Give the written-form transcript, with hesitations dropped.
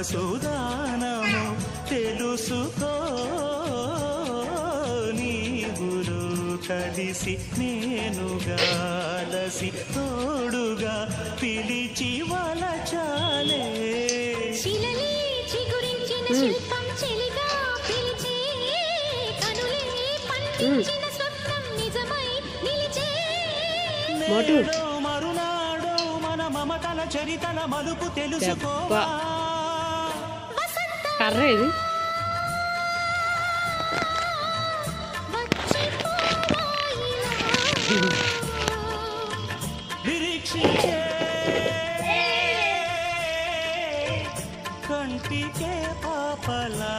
మనసుదానము తెలుసుకో నీవులు కలిసి నేనుగాలసి తోడుగా పిలిచి వలచాలే శిలలే చిగురించిన శిల్పం చెలిగా పిలిచే కనులే పండించిన స్వప్నం నిజమై నిలిచే నేడో మరునాడో మన మమతల చరితల మలుపు తెలుసుకోవా కర్ర ఇది నిరీక్షించే కంటికే పాపలా